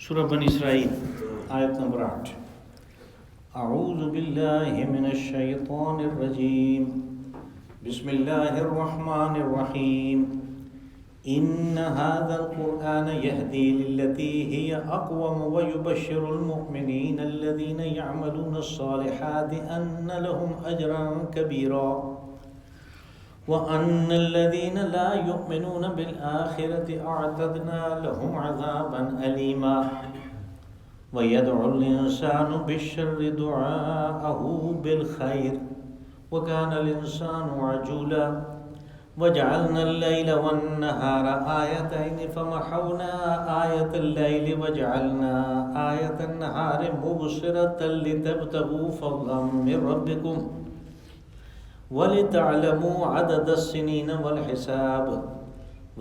سورہ بنی اسرائیل آیت نمبر 8۔ اعوذ باللہ من الشیطان الرجیم، بسم اللہ الرحمن الرحیم۔ ان هذا القرآن يهدي للتي هي اقوم ويبشر المؤمنين الذين يعملون الصالحات ان لهم اجرا كبيرا وان الذين لا يؤمنون بالآخرة اعتدنا لهم عذابا أليما ويدعو الإنسان بالشر دعاءه بالخير وكان الإنسان عجولا وجعلنا الليل والنهار آيتين فمحونا آية الليل وجعلنا آية النهار مبصرة لتبتغوا فضلا من ربكم ولتعلموا عدد السنين والحساب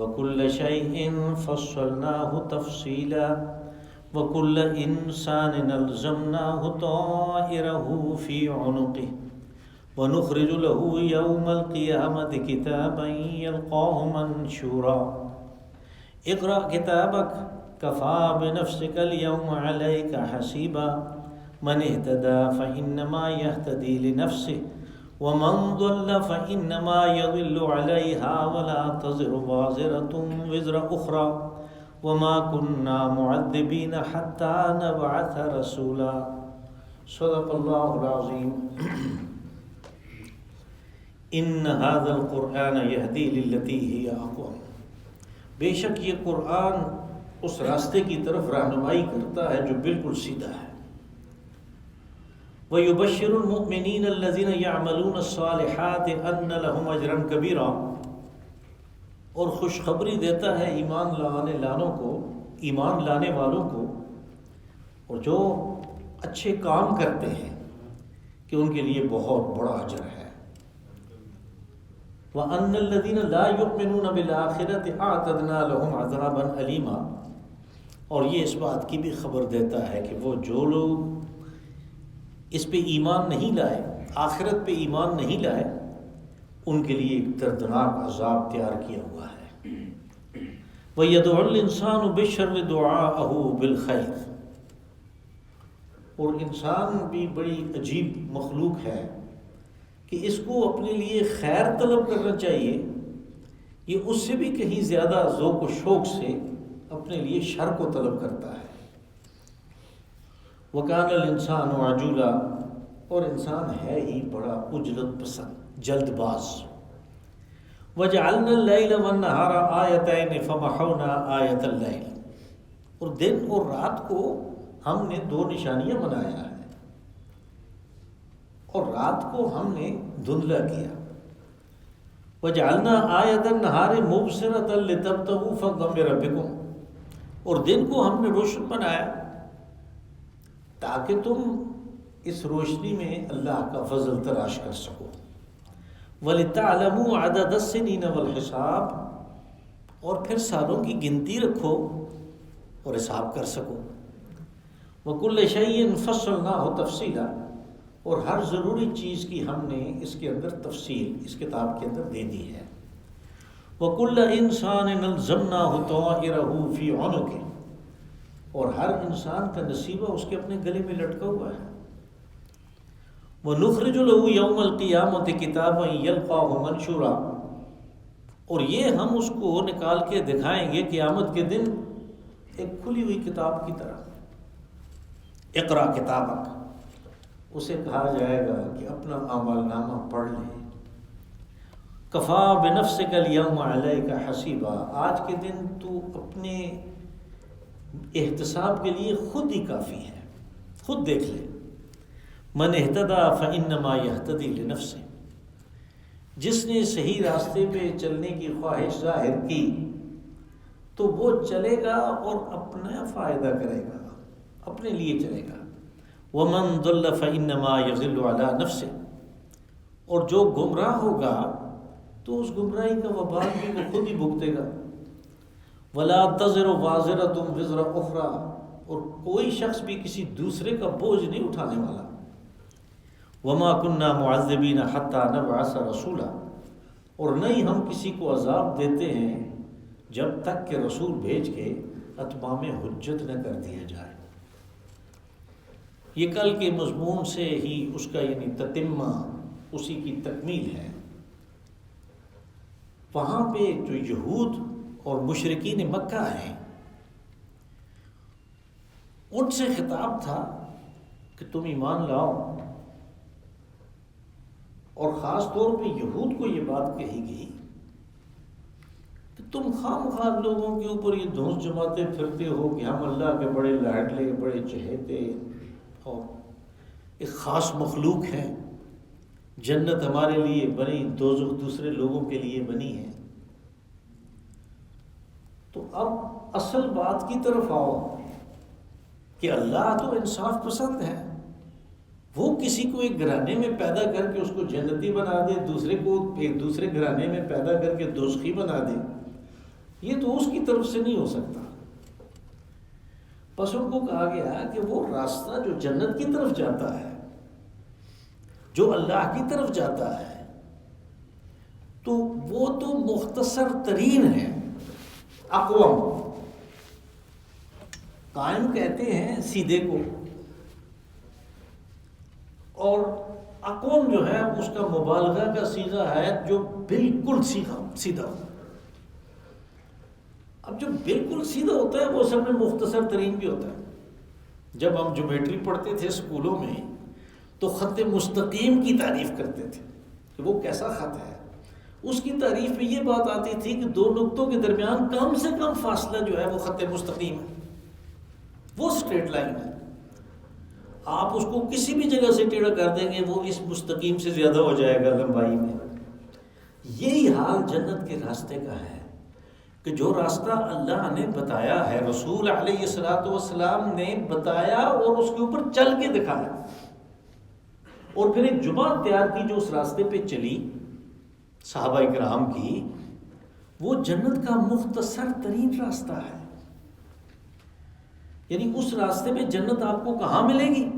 وكل شيء فصلناه تفصيلا وكل إنسان ألزمناه طائره في عنقه ونخرج له يوم القيامة كتابا يلقاه منشورا اقرأ كتابك كفى بنفسك اليوم عليك حسيبا من اهتدى فإنما يهتدي لنفسه ومن ضل فإنما يضل عليها ولا تزر وازرة وزر أخرى وما كنا معذبين حتى نبعث رسولا۔ صدق اللہ العظیم۔ ان هذا القرآن يهدي للتي هي اقوم، بے شک یہ قرآن اس راستے کی طرف رہنمائی کرتا ہے جو بالکل سیدھا ہے۔ وَيُبَشِّرُ الْمُؤْمِنِينَ الَّذِينَ يَعْمَلُونَ الصَّالِحَاتِ أَنَّ لَهُمْ أَجْرًا كَبِيرًا، اور خوشخبری دیتا ہے ایمان لانے والوں کو اور جو اچھے کام کرتے ہیں کہ ان کے لیے بہت بڑا اجر ہے۔ وَأَنَّ الَّذِينَ لَا يُؤْمِنُونَ بِالْآخِرَةِ أَعْتَدْنَا لَهُمْ عَذَابًا أَلِيمًا، اور یہ اس بات کی بھی خبر دیتا ہے کہ وہ جو لوگ اس پہ ایمان نہیں لائے، آخرت پہ ایمان نہیں لائے، ان کے لیے ایک دردناک عذاب تیار کیا ہوا ہے۔ وَيَدْعُ الْإِنسَانُ بِالشَّرِّ دُعَاءَهُ بِالْخَيْرِ، اور انسان بھی بڑی عجیب مخلوق ہے کہ اس کو اپنے لیے خیر طلب کرنا چاہیے، یہ اس سے بھی کہیں زیادہ ذوق و شوق سے اپنے لیے شر کو طلب کرتا ہے۔ وَكَانَ الْإِنسَانُ عَجُولًا، اور انسان ہے ہی بڑا عجلت پسند، جلد باز۔ وَجَعَلْنَا اللَّيْلَ وَالنَّهَارَ آيَتَيْنِ فَمَحَوْنَا آيَةَ اللَّيْلِ، اور دن اور رات کو ہم نے دو نشانیاں بنایا ہے اور رات کو ہم نے دھندلا کیا۔ وَجَعَلْنَا آيَةَ النَّهَارِ مُبْصِرَةً لِتَبْتَغُوا فَضْلًا مِن رَبِّكُمْ، اور دن کو ہم نے روشن بنایا تاکہ تم اس روشنی میں اللہ کا فضل تلاش کر سکو۔ وَلِتَعْلَمُوا عَدَدَ السِّنِينَ وَالْحِسَابَ، اور پھر سالوں کی گنتی رکھو اور حساب کر سکو۔ وَكُلَّ شَيْءٍ فَصَّلْنَاهُ تَفْصِيلًا، اور ہر ضروری چیز کی ہم نے اس کے اندر تفصیل اس کتاب کے اندر دے دی ہے۔ وَكُلَّ إِنسَانٍ أَلْزَمْنَاهُ طَائِرَهُ فِي عُنُقِهِ، اور ہر انسان کا نصیبہ اس کے اپنے گلے میں لٹکا ہوا ہے۔ وَنُخْرِجُ لَهُ يَوْمَ الْقِيَامَةِ كِتَابًا يَلْقَاهُ مَنشُورًا، اور یہ ہم اس کو نکال کے دکھائیں گے قیامت کے دن ایک کھلی ہوئی کتاب کی طرح۔ اقرا کتابک، اسے کہا جائے گا کہ اپنا اعمال نامہ پڑھ لے۔ کفا بنفسک اليوم علیک حسیبا، آج کے دن تو اپنے احتساب کے لیے خود ہی کافی ہے، خود دیکھ لے۔ من اہتدی فانما یہتدی لنفسہ، جس نے صحیح راستے پہ چلنے کی خواہش ظاہر کی تو وہ چلے گا اور اپنا فائدہ کرے گا، اپنے لیے چلے گا۔ ومن ضل فانما یضل علی نفسہ، اور جو گمراہ ہوگا تو اس گمراہی کا وبال بھی وہ خود ہی بھگتے گا۔ ولا تزر وازرۃ وزر اخری، اور کوئی شخص بھی کسی دوسرے کا بوجھ نہیں اٹھانے والا۔ وما كنا معذبین حتی نبعث رسولا، اور نہیں ہم کسی کو عذاب دیتے ہیں جب تک کہ رسول بھیج کے اتمام حجت نہ کر دیا جائے۔ یہ کل کے مضمون سے ہی اس کا یعنی تتمہ، اسی کی تکمیل ہے۔ وہاں پہ جو یہود اور مشرکین مکہ ہیں، ان سے خطاب تھا کہ تم ایمان لاؤ، اور خاص طور پہ یہود کو یہ بات کہی گئی کہ تم خواہ لوگوں کے اوپر یہ دھونس جماتے پھرتے ہو کہ ہم اللہ کے بڑے لاڈلے، بڑے چہیتے اور ایک خاص مخلوق ہیں، جنت ہمارے لیے بنی، دوزخ دوسرے لوگوں کے لیے بنی ہے۔ تو اب اصل بات کی طرف آؤ کہ اللہ تو انصاف پسند ہے، وہ کسی کو ایک گھرانے میں پیدا کر کے اس کو جنتی بنا دے، دوسرے کو ایک دوسرے گھرانے میں پیدا کر کے دوزخی بنا دے، یہ تو اس کی طرف سے نہیں ہو سکتا۔ بس ان کو کہا گیا کہ وہ راستہ جو جنت کی طرف جاتا ہے، جو اللہ کی طرف جاتا ہے، تو وہ تو مختصر ترین ہے۔ اقوم قائم کہتے ہیں سیدھے کو، اور اقوم جو ہے اس کا مبالغہ کا صیغہ ہے جو بالکل سیدھا ہو۔ اب جو بالکل سیدھا ہوتا ہے وہ اصل میں مختصر ترین بھی ہوتا ہے۔ جب ہم جیومیٹری پڑھتے تھے اسکولوں میں تو خط مستقیم کی تعریف کرتے تھے کہ وہ کیسا خط ہے۔ اس کی تعریف میں یہ بات آتی تھی کہ دو نقطوں کے درمیان کم سے کم فاصلہ جو ہے وہ خط مستقیم ہے، وہ اسٹریٹ لائن ہے۔ آپ اس کو کسی بھی جگہ سے ٹیڑھا کر دیں گے وہ اس مستقیم سے زیادہ ہو جائے گا لمبائی میں۔ یہی حال جنت کے راستے کا ہے کہ جو راستہ اللہ نے بتایا ہے، رسول علیہ السلام نے بتایا اور اس کے اوپر چل کے دکھایا، اور پھر ایک جماعت تیار کی جو اس راستے پہ چلی، صحابہ اکرام کی، وہ جنت کا مختصر ترین راستہ ہے۔ یعنی اس راستے میں جنت آپ کو کہاں ملے گی؟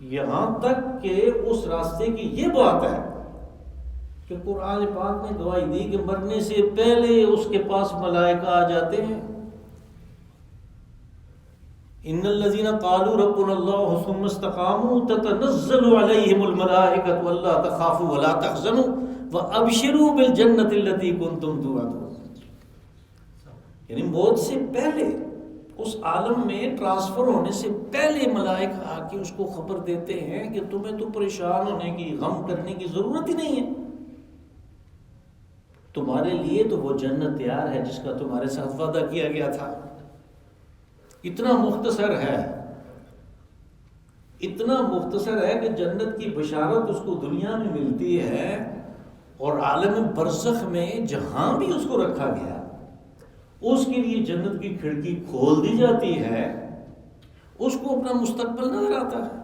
یہاں تک کہ اس راستے کی یہ بات ہے کہ قرآن پاک نے گواہی دی کہ مرنے سے پہلے اس کے پاس ملائکہ آ جاتے ہیں۔ ان الذين قالوا ربنا الله ثم استقاموا تتنزل عليهم الملائكة الا تخافوا ولا تحزنوا وابشروا بالجنة التي كنتم توعدون۔ یعنی موت سے پہلے، اس عالم میں ٹرانسفر ہونے سے پہلے ملائکہ آ کے اس کو خبر دیتے ہیں کہ تمہیں تو پریشان ہونے کی، غم کرنے کی ضرورت ہی نہیں ہے، تمہارے لیے تو وہ جنت تیار ہے جس کا تمہارے ساتھ وعدہ کیا گیا تھا۔ اتنا مختصر ہے، اتنا مختصر ہے کہ جنت کی بشارت اس کو دنیا میں ملتی ہے، اور عالم برزخ میں جہاں بھی اس کو رکھا گیا اس کے لیے جنت کی کھڑکی کھول دی جاتی ہے، اس کو اپنا مستقبل نظر آتا ہے،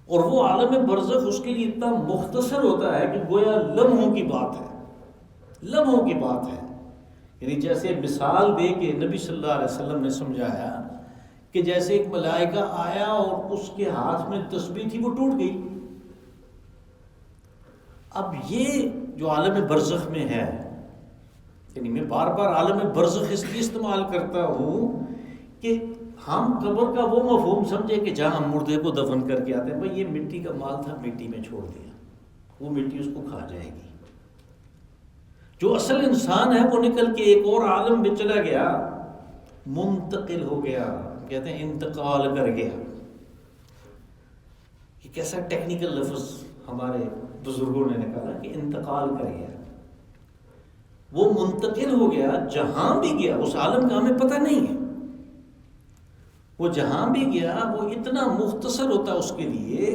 اور وہ عالم برزخ اس کے لیے اتنا مختصر ہوتا ہے کہ گویا لمحوں کی بات ہے، لمحوں کی بات ہے۔ یعنی جیسے مثال دے کے نبی صلی اللہ علیہ وسلم نے سمجھایا کہ جیسے ایک ملائکہ آیا اور اس کے ہاتھ میں تسبیح تھی وہ ٹوٹ گئی۔ اب یہ جو عالم برزخ میں ہے، یعنی میں بار بار عالم برزخ اس لیے استعمال کرتا ہوں کہ ہم قبر کا وہ مفہوم سمجھے کہ جہاں ہم مردے کو دفن کر کے آتے ہیں، بھائی یہ مٹی کا مال تھا، مٹی میں چھوڑ دیا، وہ مٹی اس کو کھا جائے گی۔ جو اصل انسان ہے وہ نکل کے ایک اور عالم میں چلا گیا، منتقل ہو گیا، کہتے ہیں انتقال کر گیا۔ یہ کیسا ٹیکنیکل لفظ ہمارے بزرگوں نے نکالا کہ انتقال کر گیا، وہ منتقل ہو گیا، جہاں بھی گیا اس عالم کا ہمیں پتہ نہیں ہے، وہ جہاں بھی گیا وہ اتنا مختصر ہوتا اس کے لیے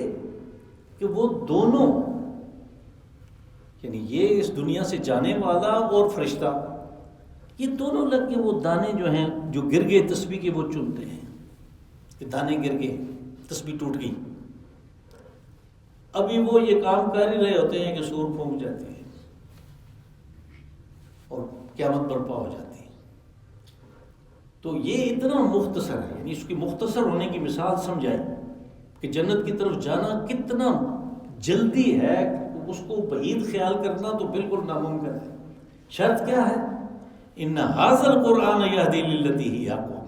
کہ وہ دونوں، یعنی یہ اس دنیا سے جانے والا اور فرشتہ، یہ دونوں لگ کے وہ دانے جو ہیں جو گر گئے تسبیح کے وہ چنتے ہیں کہ دانے گر گئے، تسبیح ٹوٹ گئی۔ ابھی وہ یہ کام کر ہی رہے ہوتے ہیں کہ سور پھونک جاتی ہے اور قیامت برپا ہو جاتی ہے۔ تو یہ اتنا مختصر ہے، یعنی اس کی مختصر ہونے کی مثال سمجھائی کہ جنت کی طرف جانا کتنا جلدی ہے، اس کو بعید خیال کرنا تو بالکل ناممکن ہے۔ شرط کیا ہے ان ھذا القرآن یہدی للتی ہی اقوم،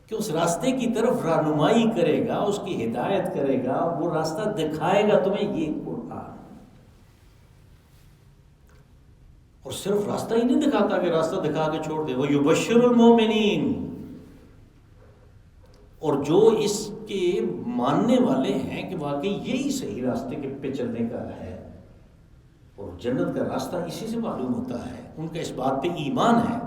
کہ اس راستے کی طرف رہنمائی کرے گا، اس کی ہدایت کرے گا، وہ راستہ دکھائے گا تمہیں یہ قرآن۔ اور صرف راستہ ہی نہیں دکھاتا کہ راستہ دکھا کے چھوڑ دے، وَيُبَشِّرُ الْمُؤْمِنِينَ، اور جو اس کے ماننے والے ہیں کہ واقعی یہی صحیح راستے کے پہ چلنے کا ہے اور جنت کا راستہ اسی سے معلوم ہوتا ہے، ان کا اس بات پہ ایمان ہے،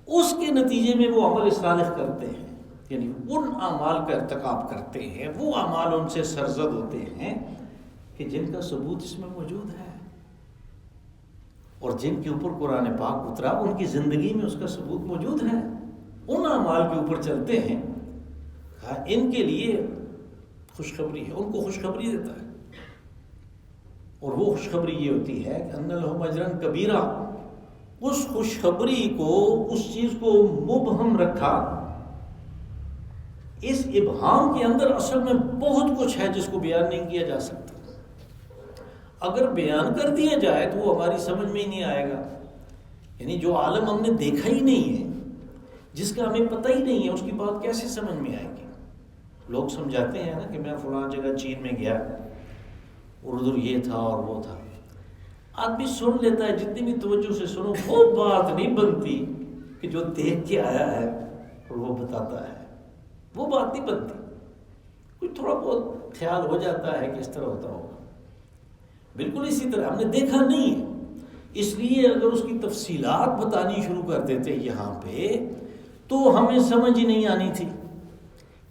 اس کے نتیجے میں وہ عمل صالح کرتے ہیں، یعنی ان اعمال کا ارتکاب کرتے ہیں، وہ اعمال ان سے سرزد ہوتے ہیں کہ جن کا ثبوت اس میں موجود ہے، اور جن کے اوپر قرآن پاک اترا ان کی زندگی میں اس کا ثبوت موجود ہے، ان اعمال کے اوپر چلتے ہیں۔ ان کے لیے خوشخبری ہے، ان کو خوشخبری دیتا ہے، اور وہ خوشخبری یہ ہوتی ہے کہ ان لہم اجرا کبیرا، اس خوشخبری کو، اس چیز کو مبہم رکھا، اس ابہام کے اندر اصل میں بہت کچھ ہے جس کو بیان نہیں کیا جا سکتا، اگر بیان کر دیا جائے تو وہ ہماری سمجھ میں ہی نہیں آئے گا، یعنی جو عالم ہم نے دیکھا ہی نہیں ہے، جس کا ہمیں پتہ ہی نہیں ہے، اس کی بات کیسے سمجھ میں آئے گی؟ لوگ سمجھاتے ہیں نا کہ میں فلاں جگہ چین میں گیا اور ادھر یہ تھا اور وہ تھا، آدمی سن لیتا ہے، جتنی بھی توجہ سے سنو وہ بات نہیں بنتی کہ جو دیکھ کے آیا ہے اور وہ بتاتا ہے، وہ بات نہیں بنتی، کچھ تھوڑا بہت خیال ہو جاتا ہے کہ اس طرح ہوتا ہوگا، بالکل اسی طرح ہم نے دیکھا نہیں ہے، اس لیے اگر اس کی تفصیلات بتانی شروع کر دیتے یہاں پہ تو ہمیں سمجھ ہی نہیں آنی تھی،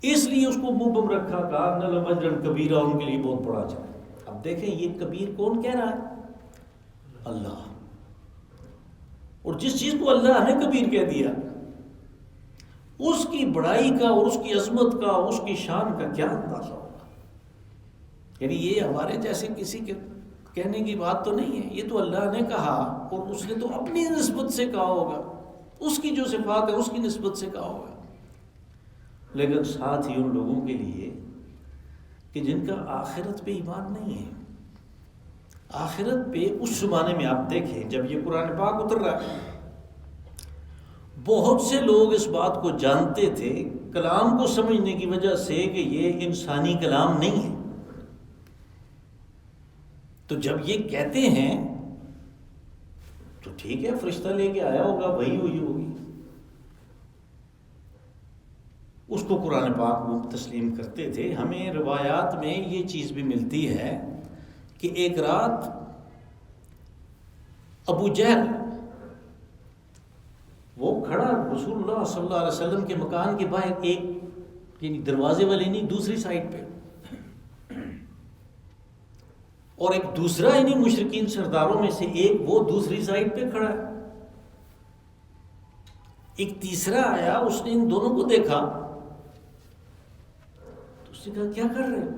اس لیے اس کو مبہم رکھا، کہا ان لہم اجرا کبیرا، ان کے لیے بہت بڑا اجر۔ اب دیکھیں یہ کبیر کون کہہ رہا ہے؟ اللہ، اور جس چیز کو اللہ نے کبیر کہہ دیا اس کی بڑائی کا اور اس کی عظمت کا، اس کی شان کا کیا اندازہ ہوگا؟ یعنی یہ ہمارے جیسے کسی کے کہنے کی بات تو نہیں ہے، یہ تو اللہ نے کہا اور اس نے تو اپنی نسبت سے کہا ہوگا، اس کی جو صفات ہے اس کی نسبت سے کہا ہوگا۔ لیکن ساتھ ہی ان لوگوں کے لیے کہ جن کا آخرت پہ ایمان نہیں ہے، آخرت پہ اس زمانے میں آپ دیکھیں جب یہ قرآن پاک اتر رہا ہے، بہت سے لوگ اس بات کو جانتے تھے کلام کو سمجھنے کی وجہ سے کہ یہ انسانی کلام نہیں ہے، تو جب یہ کہتے ہیں تو ٹھیک ہے، فرشتہ لے کے آیا ہوگا، وہی ہوئی ہوگی، اس کو قرآن پاک وہ تسلیم کرتے تھے۔ ہمیں روایات میں یہ چیز بھی ملتی ہے کہ ایک رات ابو جہل وہ کھڑا رسول اللہ صلی اللہ علیہ وسلم کے مکان کے باہر، ایک یعنی دروازے والے نہیں، دوسری سائڈ پہ، اور ایک دوسرا یعنی مشرکین سرداروں میں سے ایک وہ دوسری سائڈ پہ کھڑا ہے، ایک تیسرا آیا، اس نے ان دونوں کو دیکھا تو اس نے کہا کیا کر رہے ہو؟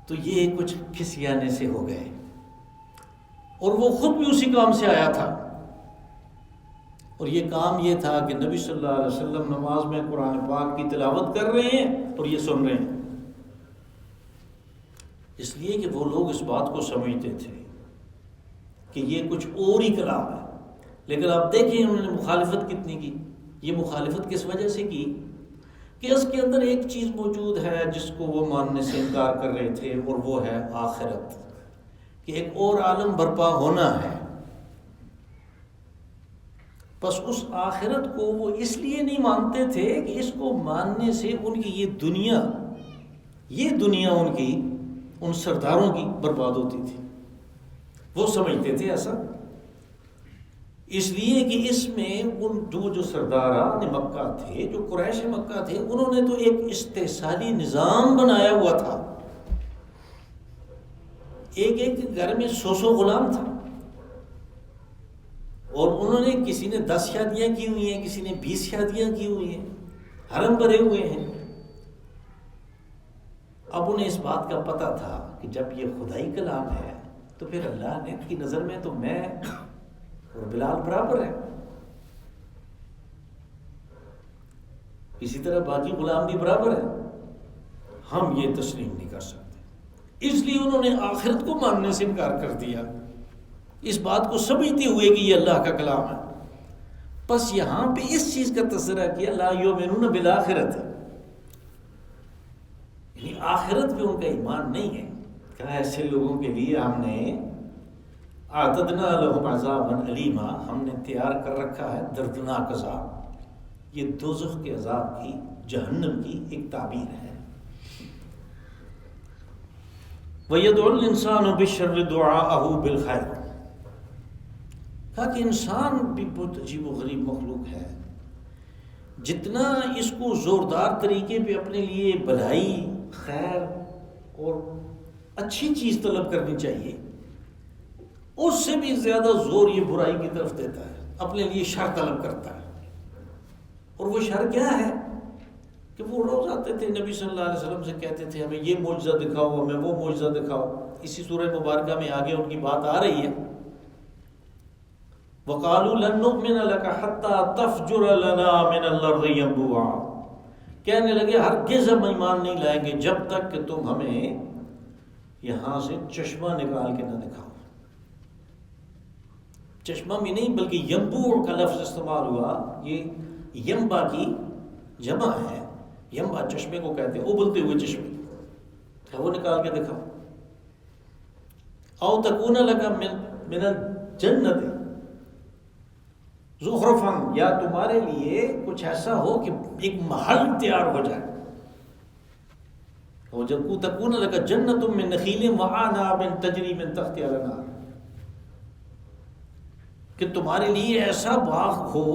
تو یہ کچھ کھسیانے سے ہو گئے، اور وہ خود بھی اسی کام سے آیا تھا، اور یہ کام یہ تھا کہ نبی صلی اللہ علیہ وسلم نماز میں قرآن پاک کی تلاوت کر رہے ہیں اور یہ سن رہے ہیں، اس لیے کہ وہ لوگ اس بات کو سمجھتے تھے کہ یہ کچھ اور ہی کلام ہے۔ لیکن آپ دیکھیں انہوں نے مخالفت کتنی کی۔ یہ مخالفت کس وجہ سے کی کہ اس کے اندر ایک چیز موجود ہے جس کو وہ ماننے سے انکار کر رہے تھے، اور وہ ہے آخرت، کہ ایک اور عالم برپا ہونا ہے۔ بس اس آخرت کو وہ اس لیے نہیں مانتے تھے کہ اس کو ماننے سے ان کی یہ دنیا ان کی ان سرداروں کی برباد ہوتی تھی، وہ سمجھتے تھے ایسا، اس لیے کہ اس میں ان جو سرداران مکہ تھے، جو قریش مکہ تھے، انہوں نے تو ایک استحصالی نظام بنایا ہوا تھا، ایک گھر میں 100 غلام تھا، اور انہوں نے کسی نے 10 شادیاں کی ہوئی ہیں، کسی نے 20 شادیاں کی ہوئی ہیں، حرم بھرے ہوئے ہیں۔ اب انہیں اس بات کا پتہ تھا کہ جب یہ خدائی کلام ہے تو پھر اللہ نے کی نظر میں تو میں اور بلال برابر ہے، اسی طرح باقی غلام بھی برابر ہے، ہم یہ تسلیم نہیں کر سکتے۔ اس لیے انہوں نے آخرت کو ماننے سے انکار کر دیا اس بات کو سمجھتے ہوئے کہ یہ اللہ کا کلام ہے. بس یہاں پہ اس چیز کا تذکرہ کیا لا یؤمنون بالآخرۃ، یعنی آخرت پہ ان کا ایمان نہیں ہے. کہا ایسے لوگوں کے لیے ہم نے اعتدنا لهم عذابا الیما، ہم نے تیار کر رکھا ہے دردناک عذاب. یہ دوزخ کے عذاب کی، جہنم کی ایک تعبیر ہے. وَيَدْعُ الْإِنسَانُ بِالشَّرِّ دُعَاءَهُ بِالْخَيْرِ. کہا کہ انسان بھی بہت عجیب و غریب مخلوق ہے. جتنا اس کو زوردار طریقے پہ اپنے لیے بھلائی، خیر اور اچھی چیز طلب کرنی چاہیے، اس سے بھی زیادہ زور یہ برائی کی طرف دیتا ہے، اپنے لیے شر طلب کرتا ہے. اور وہ شر کیا ہے کہ وہ روز آتے تھے نبی صلی اللہ علیہ وسلم سے کہتے تھے ہمیں یہ معجزہ دکھاؤ، ہمیں وہ معجزہ دکھاؤ. اسی سورہ مبارکہ میں آگے ان کی بات آ رہی ہے. وَقَالُوا لَن نُؤْمِنَ لَكَ حَتَّى تَفْجُرَ لَنَا مِنَ الْأَرْضِ يَنبُوعًا. کہنے لگے ہرگز ہم ایمان نہیں لائیں گے جب تک کہ تم ہمیں یہاں سے چشمہ نکال کے نہ دکھاؤ. چشمہ بھی نہیں بلکہ ینبوع کا لفظ استعمال ہوا. یہ ینبع کی جمع ہے. ینبع چشمے کو کہتے ہیں، ابلتے ہوئے چشمے، وہ نکال کے دکھاؤ. او تکون لک من الجنت زخرفا، یا تمہارے لیے کچھ ایسا ہو کہ ایک محل تیار ہو جائے. اور جب تکون لک جنت من نخیل وعناب تجری من تحتها الانہار، کہ تمہارے لیے ایسا باغ ہو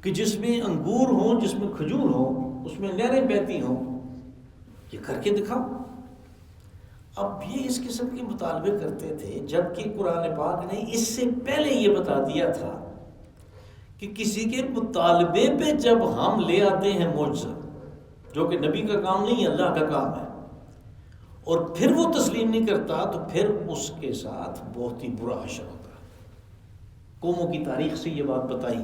کہ جس میں انگور ہوں، جس میں کھجور ہوں، اس میں نہریں بہتی ہوں. یہ کر کے دکھاؤ. اب یہ اس قسم کے مطالبے کرتے تھے، جبکہ قرآن پاک نے اس سے پہلے یہ بتا دیا تھا کہ کسی کے مطالبے پہ جب ہم لے آتے ہیں معجزہ، جو کہ نبی کا کام نہیں، اللہ کا کام ہے، اور پھر وہ تسلیم نہیں کرتا، تو پھر اس کے ساتھ بہت ہی برا حشر ہوتا ہے. قوموں کی تاریخ سے یہ بات بتائی.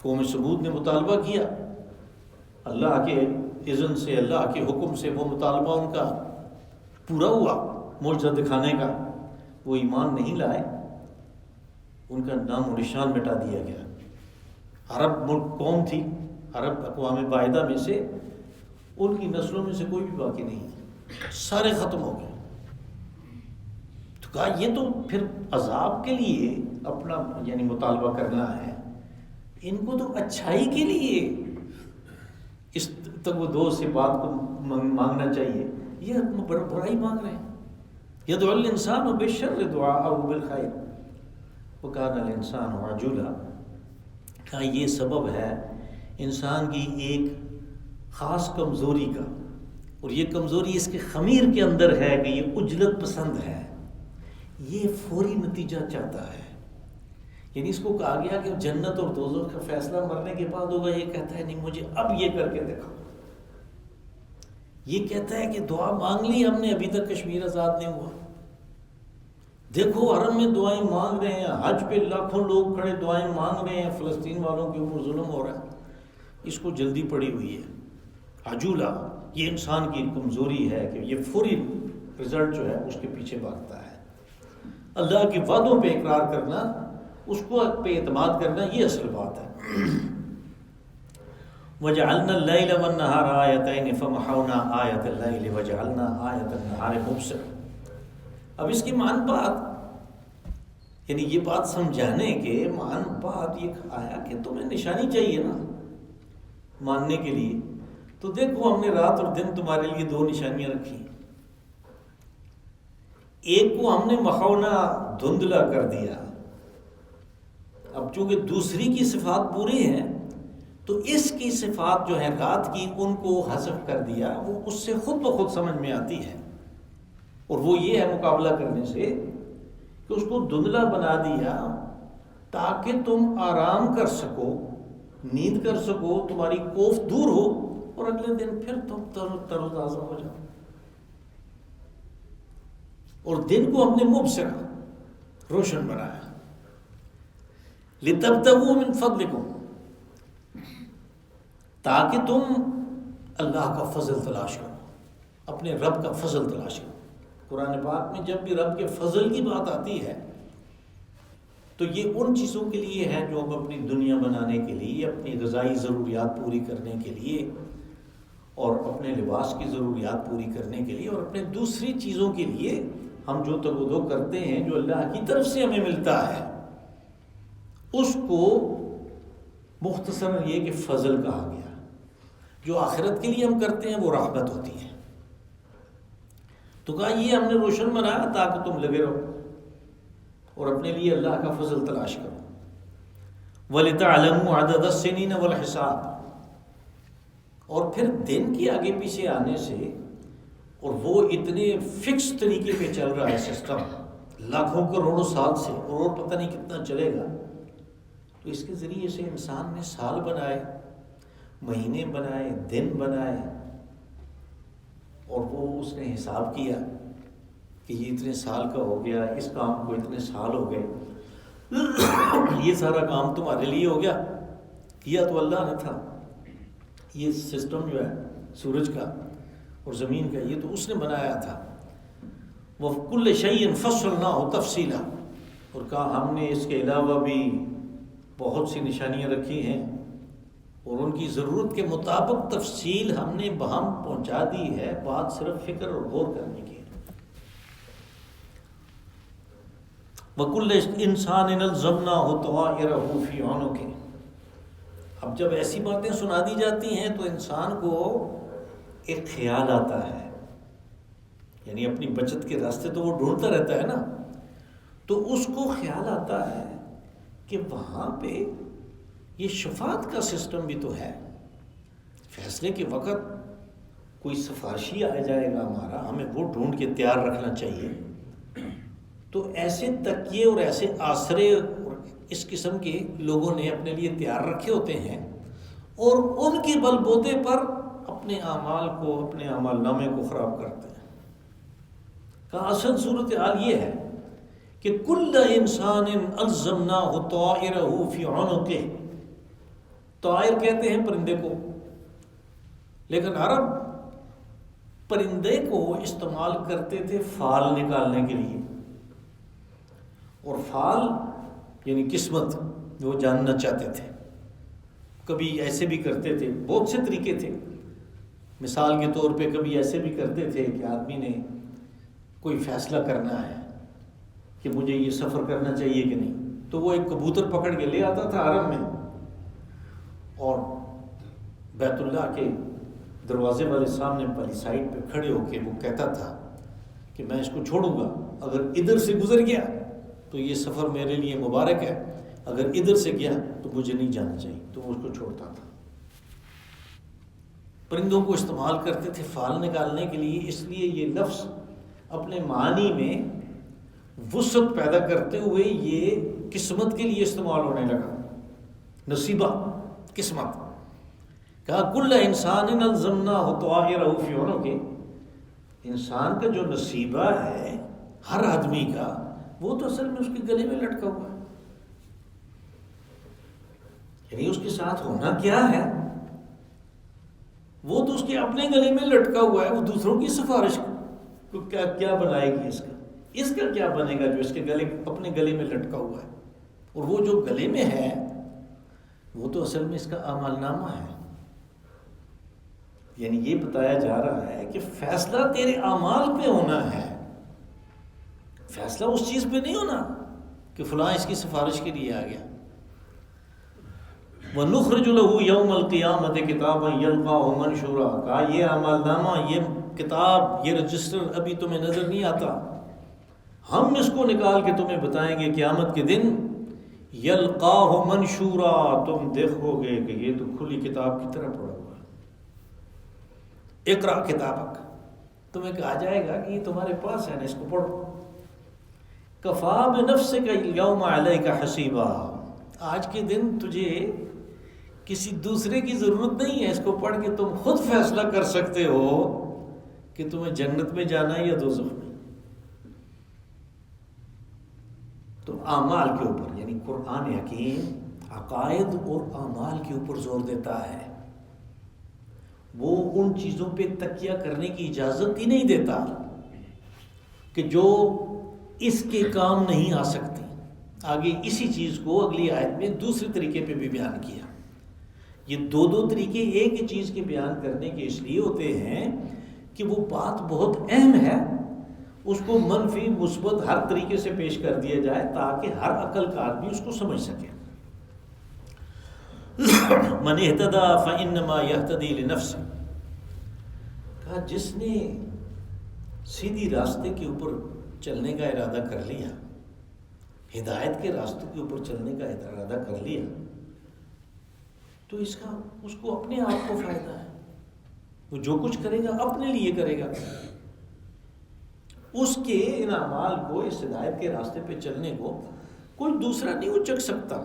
قوم ثمود نے مطالبہ کیا، اللہ کے اذن سے، اللہ کے حکم سے وہ مطالبہ ان کا پورا ہوا معجزہ دکھانے کا. وہ ایمان نہیں لائے، ان کا نام و نشان مٹا دیا گیا. عرب ملک قوم تھی، عرب اقوام باہدہ میں سے، ان کی نسلوں میں سے کوئی بھی باقی نہیں ہے، سارے ختم ہو گئے. تو کہا یہ تو پھر عذاب کے لیے اپنا یعنی مطالبہ کرنا ہے، ان کو تو اچھائی کے لیے اس تک وہ دو سے بات کو مانگنا چاہیے. یہ برائی مانگ رہے ہیں. یدعو الانسان بالشر دعاءہ بالخیر وکان الانسان عجولا. کہا یہ سبب ہے انسان کی ایک خاص کمزوری کا، اور یہ کمزوری اس کے خمیر کے اندر ہے کہ یہ عجلت پسند ہے، یہ فوری نتیجہ چاہتا ہے. یعنی اس کو کہا گیا کہ جنت اور دوزخ کا فیصلہ مرنے کے بعد ہوگا، یہ کہتا ہے نہیں مجھے اب یہ کر کے دکھاؤ. یہ کہتا ہے کہ دعا مانگ لی ہم نے، ابھی تک کشمیر آزاد نہیں ہوا. دیکھو حرم میں دعائیں مانگ رہے ہیں، حج پہ لاکھوں لوگ کھڑے دعائیں مانگ رہے ہیں، فلسطین والوں کے اوپر ظلم ہو رہا ہے. اس کو جلدی پڑی ہوئی ہے، عجولہ. یہ انسان کی کمزوری ہے کہ یہ فوری رزلٹ جو ہے اس کے پیچھے بھاگتا ہے. اللہ کے وعدوں پہ اقرار کرنا، اس کو پہ اعتماد کرنا، یہ اصل بات ہے. وَجَعَلْنَا اللَّيْلَ وَالنَّهَارَ آیَتَيْنِ فَمَحَوْنَا آیَةَ اللَّيْلِ وَجَعَلْنَا آیَةَ النَّهَارِ مُبْصِرًا. اب اس کی مان بات یعنی یہ بات سمجھانے کے مان بات یہ آیا کہ تمہیں نشانی چاہیے نا ماننے کے لیے، تو دیکھو ہم نے رات اور دن تمہارے لیے دو نشانیاں رکھی. ایک کو ہم نے مخونا دھندلا کر دیا. اب چونکہ دوسری کی صفات پوری ہیں تو اس کی صفات جو ہے رات کی ان کو حذف کر دیا، وہ اس سے خود بخود سمجھ میں آتی ہے. اور وہ یہ ہے مقابلہ کرنے سے کہ اس کو دھندلا بنا دیا تاکہ تم آرام کر سکو، نیند کر سکو، تمہاری خوف دور ہو، اور اگلے دن پھر تم تر و تازہ ہو جاؤ. اور دن کو ہم نے مبصرہ روشن بنایا. لِتَبْتَغُوا مِنْ فَضْلِكُمْ، تاکہ تم اللہ کا فضل تلاش کرو، اپنے رب کا فضل تلاش کرو. قرآن پاک میں جب بھی رب کے فضل کی بات آتی ہے تو یہ ان چیزوں کے لیے ہے جو اب اپنی دنیا بنانے کے لیے، اپنی غذائی ضروریات پوری کرنے کے لیے، اور اپنے لباس کی ضروریات پوری کرنے کے لیے، اور اپنے دوسری چیزوں کے لیے ہم جو تگودو کرتے ہیں جو اللہ کی طرف سے ہمیں ملتا ہے، اس کو مختصر یہ کہ فضل کہا گیا۔ جو آخرت کے لیے ہم کرتے ہیں وہ رحمت ہوتی ہے۔ تو کہا یہ ہم نے روشن بنایا تاکہ تم لگے رہو اور اپنے لیے اللہ کا فضل تلاش کرو۔ وَلِتَعْلَمُوا عَدَدَ السِّنِينَ وَالْحِسَابَ، اور پھر دن کے آگے پیچھے آنے سے، اور وہ اتنے فکس طریقے پہ چل رہا ہے سسٹم لاکھوں کروڑوں سال سے، اور پتہ نہیں کتنا چلے گا، تو اس کے ذریعے سے انسان نے سال بنائے، مہینے بنائے، دن بنائے، اور وہ اس نے حساب کیا کہ یہ اتنے سال کا ہو گیا، اس کام کو اتنے سال ہو گئے، یہ سارا کام تمہارے لیے ہو گیا، کیا تو اللہ نے تھا۔ یہ سسٹم جو ہے سورج کا اور زمین کا، یہ تو اس نے بنایا تھا۔ وَكُلَّ شَيْءٍ فَصَّلْنَاهُ تَفْصِيلًا، اور کہا ہم نے اس کے علاوہ بھی بہت سی نشانیاں رکھی ہیں، اور ان کی ضرورت کے مطابق تفصیل ہم نے بہم پہنچا دی ہے، بات صرف فکر اور غور کرنے کی ہے۔ وَكُلَّ إِنسَانٍ أَلْزَمْنَاهُ طَائِرَهُ فِي عُنُقِهِ، اب جب ایسی باتیں سنا دی جاتی ہیں تو انسان کو ایک خیال آتا ہے، یعنی اپنی بچت کے راستے تو وہ ڈھونڈتا رہتا ہے نا، تو اس کو خیال آتا ہے کہ وہاں پہ یہ شفاعت کا سسٹم بھی تو ہے، فیصلے کے وقت کوئی سفارشی آ جائے گا ہمارا، ہمیں وہ ڈھونڈ کے تیار رکھنا چاہیے۔ تو ایسے تکیے اور ایسے آسرے اور اس قسم کے لوگوں نے اپنے لیے تیار رکھے ہوتے ہیں، اور ان کے بل بوتے پر اپنے اعمال کو، اپنے اعمال نامے کو خراب کرتے ہیں۔ کہ اصل صورتحال یہ ہے کہ کل انسان الزمناہ طائرہ فی عنقہ، طائر کہتے ہیں پرندے کو، لیکن عرب پرندے کو استعمال کرتے تھے فال نکالنے کے لیے، اور فال یعنی قسمت وہ جاننا چاہتے تھے۔ کبھی ایسے بھی کرتے تھے، بہت سے طریقے تھے، مثال کے طور پہ کبھی ایسے بھی کرتے تھے کہ آدمی نے کوئی فیصلہ کرنا ہے کہ مجھے یہ سفر کرنا چاہیے کہ نہیں، تو وہ ایک کبوتر پکڑ کے لے آتا تھا حرم میں، اور بیت اللہ کے دروازے والے سامنے والی سائڈ پہ کھڑے ہو کے وہ کہتا تھا کہ میں اس کو چھوڑوں گا، اگر ادھر سے گزر گیا تو یہ سفر میرے لیے مبارک ہے، اگر ادھر سے گیا تو مجھے نہیں جانا چاہیے، تو وہ اس کو چھوڑتا تھا۔ پرندوں کو استعمال کرتے تھے فال نکالنے کے لیے، اس لیے یہ لفظ اپنے معنی میں وسعت پیدا کرتے ہوئے یہ قسمت کے لیے استعمال ہونے لگا، نصیبہ، قسمت۔ کہا کل انسان الزمناہ طائرہ فی عنقہ، انسان کا جو نصیبہ ہے ہر آدمی کا، وہ تو اصل میں اس کے گلے میں لٹکا ہوا ہے، یعنی اس کے ساتھ ہونا کیا ہے، وہ تو اس کے اپنے گلے میں لٹکا ہوا ہے، وہ دوسروں کی سفارش کو کیا بنائے گی، اس کا کیا بنے گا جو اس کے اپنے گلے میں لٹکا ہوا ہے، اور وہ جو گلے میں ہے وہ تو اصل میں اس کا اعمال نامہ ہے۔ یعنی یہ بتایا جا رہا ہے کہ فیصلہ تیرے اعمال پہ ہونا ہے، فیصلہ اس چیز پہ نہیں ہونا کہ فلاں اس کی سفارش کے لیے آ گیا۔ وَنُخْرِجُ لَهُ يَوْمَ الْقِيَامَةِ كِتَابًا يَلْقَاهُ مَنْشُورًا، کہا یہ اعمال نامہ، یہ کتاب، یہ رجسٹر ابھی تمہیں نظر نہیں آتا، ہم اس کو نکال کے تمہیں بتائیں گے قیامت کے دن، یلقاہ منشورا، تم دیکھو گے کہ یہ تو کھلی کتاب کی طرح پڑا ہوا ہے، اقرا کتابک، تمہیں کہا جائے گا کہ یہ تمہارے پاس ہے نا، اس کو پڑھو۔ کفا بنفسک اليوم علیک حسیبا، آج کے دن تجھے کسی دوسرے کی ضرورت نہیں ہے، اس کو پڑھ کے تم خود فیصلہ کر سکتے ہو کہ تمہیں جنت میں جانا ہے یا دوزخ میں۔ تو اعمال کے اوپر، یعنی قرآن حکیم عقائد اور اعمال کے اوپر زور دیتا ہے، وہ ان چیزوں پہ تکیہ کرنے کی اجازت ہی نہیں دیتا کہ جو اس کے کام نہیں آ سکتی، آگے اسی چیز کو اگلی آیت میں دوسرے طریقے پہ بھی بیان کیا. یہ دو طریقے ایک ہی چیز کے بیان کرنے کے اس لیے ہوتے ہیں کہ وہ بات بہت اہم ہے، اس کو منفی مثبت ہر طریقے سے پیش کر دیا جائے تاکہ ہر عقل کا آدمی اس کو سمجھ سکے. من اہتدی فانما یہتدی لنفسہ، کہا جس نے سیدھی راستے کے اوپر چلنے کا ارادہ کر لیا، ہدایت کے راستے کے اوپر چلنے کا ارادہ کر لیا، تو اس کو اپنے آپ کو فائدہ ہے. وہ جو کچھ کرے گا اپنے لیے کرے گا. اس کے ان اعمال کو، اس ہدایت کے راستے پہ چلنے کو کوئی دوسرا نہیں اچک سکتا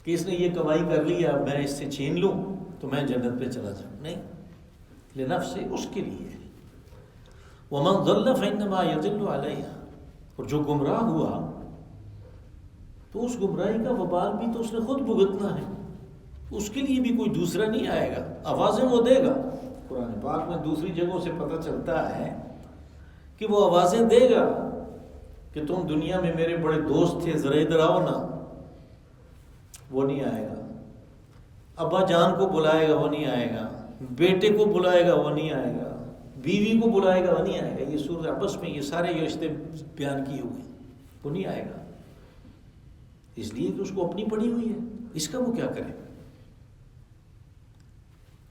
کہ اس نے یہ کمائی کر لی، اب میں اس سے چھین لوں تو میں جنت پہ چلا جاؤں. نہیں، لنفس سے اس کے لیے. ومن ضل فانما یضل علیہا، اور جو گمراہ ہوا تو اس گمراہی کا وبال بھی تو اس نے خود بھگتنا ہے، اس کے لیے بھی کوئی دوسرا نہیں آئے گا. آوازیں وہ دے گا. قرآن پاک میں دوسری جگہوں سے پتہ چلتا ہے کہ وہ آوازیں دے گا کہ تم دنیا میں میرے بڑے دوست تھے، ذرا ادھر آؤ نا. وہ نہیں آئے گا. ابا جان کو بلائے گا، وہ نہیں آئے گا. بیٹے کو بلائے گا، وہ نہیں آئے گا. بیوی کو بلائے گا، وہ نہیں آئے گا. یہ سورۃ عبس میں یہ سارے رشتے بیان کیے ہوئے، وہ نہیں آئے گا. اس لیے کہ اس کو اپنی پڑی ہوئی ہے، اس کا وہ کیا کرے.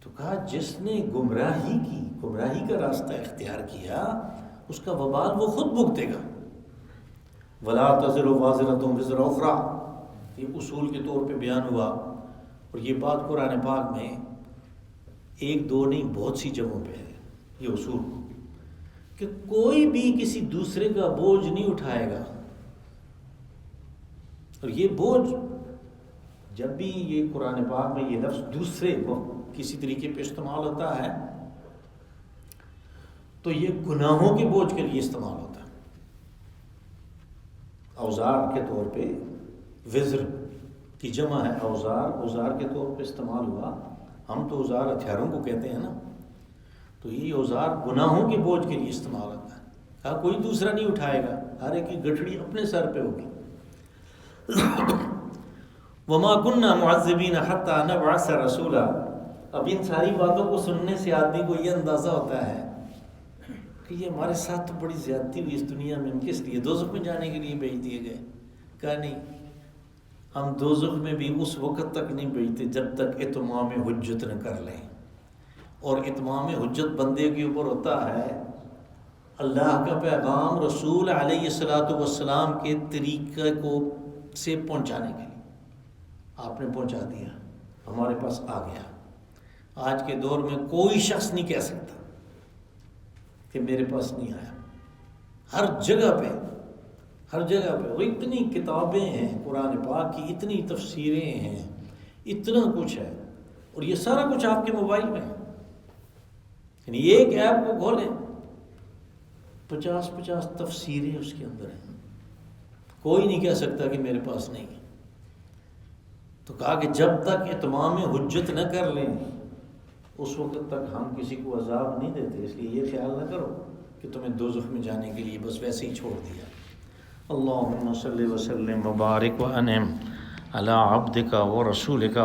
تو کہا جس نے گمراہی کا راستہ اختیار کیا، اس کا وبال وہ خود بھگتے گا. ولا تزر وازرۃ وزر اخری، یہ اصول کے طور پہ بیان ہوا. اور یہ بات قرآن پاک میں ایک دو نہیں بہت سی جگہوں پہ ہے یہ اصول، کہ کوئی بھی کسی دوسرے کا بوجھ نہیں اٹھائے گا. اور یہ بوجھ جب بھی یہ قرآن پاک میں یہ لفظ دوسرے کو کسی طریقے پہ استعمال ہوتا ہے تو یہ گناہوں کے بوجھ کے لیے استعمال ہوتا ہے. اوزار کے طور پہ وزر کی جمع ہے اوزار کے طور پہ استعمال ہوا. ہم تو اوزار ہتھیاروں کو کہتے ہیں نا، تو یہ اوزار گناہوں کے بوجھ کے لیے استعمال ہوتا ہے. کہا کوئی دوسرا نہیں اٹھائے گا، ہر ایک کی گٹھڑی اپنے سر پہ ہوگی. وما كنا معذبين حتى نبعث رسولا. اب ان ساری باتوں کو سننے سے آدمی کو یہ اندازہ ہوتا ہے کہ یہ ہمارے ساتھ تو بڑی زیادتی ہوئی اس دنیا میں، ہم کس لیے دوزخ میں جانے کے لیے بھیج دیے گئے. کہا نہیں، ہم دوزخ میں بھی اس وقت تک نہیں بھیجتے جب تک اتمام حجت نہ کر لیں. اور اتمام حجت بندے کے اوپر ہوتا ہے اللہ کا پیغام رسول علیہ الصلوۃ والسلام کے طریقے کو سے پہنچانے کے لیے. آپ نے پہنچا دیا، ہمارے پاس آ گیا. آج کے دور میں کوئی شخص نہیں کہہ سکتا کہ میرے پاس نہیں آیا. ہر جگہ پہ وہ اتنی کتابیں ہیں قرآن پاک کی، اتنی تفسیریں ہیں، اتنا کچھ ہے. اور یہ سارا کچھ آپ کے موبائل میں ہے. یعنی ایک ایپ کو کھولیں 50 تفسیریں اس کے اندر ہیں. کوئی نہیں کہہ سکتا کہ میرے پاس نہیں ہے. تو کہا کہ جب تک اتمام حجت نہ کر لیں اس وقت تک ہم کسی کو عذاب نہیں دیتے. اس لیے یہ خیال نہ کرو کہ تمہیں دوزخ میں جانے کے لیے بس ویسے ہی چھوڑ دیا. اللہم صلی وسلم وبارک وانعم علی عبدک ورسولک